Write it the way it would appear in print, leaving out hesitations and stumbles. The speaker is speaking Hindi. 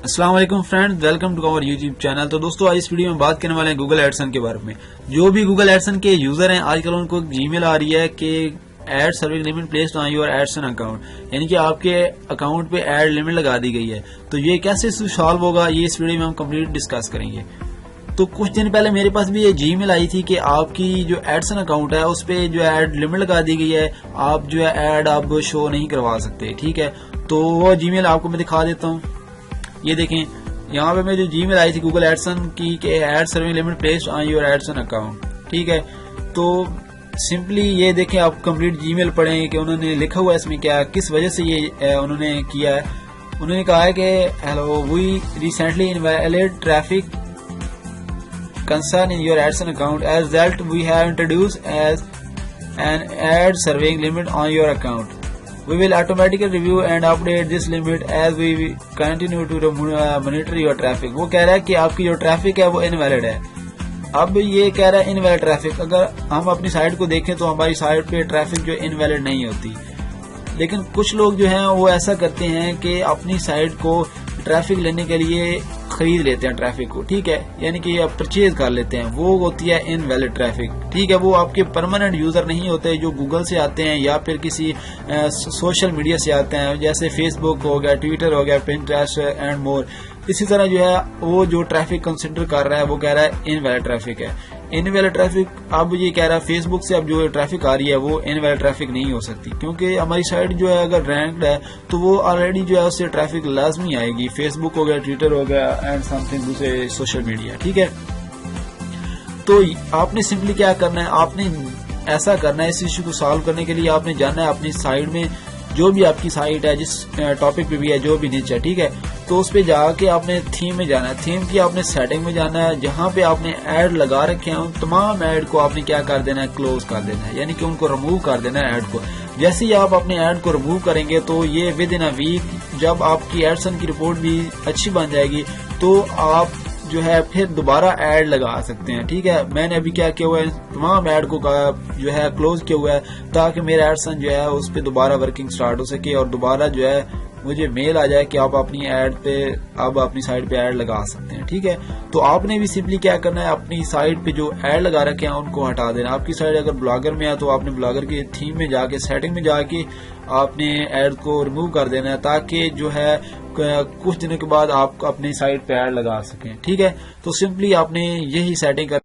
अस्सलाम वालेकुम friends, welcome to our YouTube channel. तो दोस्तों आज इस वीडियो में बात करने वाले हैं गूगल एडसन के बारे में। जो भी गूगल एडसन के यूजर हैं आजकल उनको जीमेल आ रही है कि ad service limit placed on your AdSense account, यानी कि आपके अकाउंट पे एड लिमिट लगा दी गई है। तो ये कैसे सॉल्व होगा ये इस वीडियो में हम कंप्लीट डिस्कस करेंगे। तो कुछ दिन पहले मेरे पास भी ये जीमेल आई थी कि आपकी जो एडसन अकाउंट है उस पे जो एड लिमिट लगा दी गई है, आप जो है एड आप शो नहीं करवा सकते। ठीक है, तो वो जीमेल आपको मैं दिखा देता हूँ। ये देखें, यहाँ पे मेरी जो जीमेल आई थी गूगल एडसन की कि ad service limit placed on your AdSense account. ठीक है, तो सिंपली ये देखें, आप कंप्लीट जीमेल पढ़ें कि उन्होंने लिखा हुआ है इसमें क्या, किस वजह से ये उन्होंने किया है। उन्होंने कहा है कि hello, we recently invalid traffic concern in your AdSense account. As a result, we have introduced as an ad serving limit on your account. We will automatically review and update this limit as we continue to monitor your traffic. वो कह रहा है कि आपकी जो ट्रैफिक है वो इनवैलिड है। अब ये कह रहा है इनवैलिड ट्रैफिक, अगर हम अपनी साइट को देखें तो हमारी साइट पे ट्रैफिक जो इनवैलिड नहीं होती, लेकिन कुछ लोग जो हैं वो ऐसा करते हैं कि अपनी साइट को ट्रैफिक लेने के लिए खरीद लेते हैं ट्रैफिक को। ठीक है, यानी कि आप परचेज कर लेते हैं, वो होती है इनवैलिड ट्रैफिक। ठीक है, वो आपके परमानेंट यूजर नहीं होते जो गूगल से आते हैं या फिर किसी सोशल मीडिया से आते हैं, जैसे फेसबुक हो गया, ट्विटर हो गया, पिंटरेस्ट एंड मोर। इसी तरह जो है वो जो ट्रैफिक कंसिडर कर रहा है वो कह रहा है इनवैलिड ट्रैफिक है। इनवैलिड ट्रैफिक अब ये कह रहा है फेसबुक से अब जो ट्रैफिक आ रही है वो इनवैलिड ट्रैफिक नहीं हो सकती, क्योंकि हमारी साइट जो है अगर रैंक्ड है तो वो ऑलरेडी जो है उससे ट्रैफिक लाजमी आएगी। फेसबुक हो गया, ट्विटर हो गया एंड समथिंग दूसरे सोशल मीडिया। ठीक है, तो आपने सिंपली क्या करना है, आपने ऐसा करना है, इस इश्यू को सॉल्व करने के लिए आपने जाना है अपनी साइट में, जो भी आपकी साइट है, जिस टॉपिक पे भी है, जो भी नीच है। ठीक है, तो उस पे जाके आपने थीम में जाना है, थीम की आपने सेटिंग में जाना है, जहां पे आपने ऐड लगा रखे हैं उन तमाम ऐड को आपने क्या कर देना है, क्लोज कर देना है, यानी कि उनको रिमूव कर देना है ऐड को। जैसे ही आप अपने ऐड को रिमूव करेंगे तो ये विद इन अ वीक जब आपकी एडसन की रिपोर्ट भी अच्छी बन जाएगी तो आप जो है फिर दोबारा ऐड लगा सकते हैं। ठीक है, मैंने अभी क्या किया हुआ है, तमाम ऐड को जो है क्लोज किया हुआ है ताकि मेरा एडसन जो है उस पर दोबारा वर्किंग स्टार्ट हो सके और दोबारा जो है मुझे मेल आ जाए कि आप अपनी ऐड पे अब अपनी साइट पे ऐड लगा सकते हैं। ठीक है, तो आपने भी सिंपली क्या करना है, अपनी साइट पे जो ऐड लगा रखे हैं उनको हटा देना। आपकी साइट अगर ब्लॉगर में है तो आपने ब्लॉगर की थीम में जाके सेटिंग में जाके आपने ऐड को रिमूव कर देना है ताकि जो है कुछ दिनों के बाद आप अपनी साइट पे ऐड लगा सकें। ठीक है, तो सिंपली आपने यही सेटिंग कर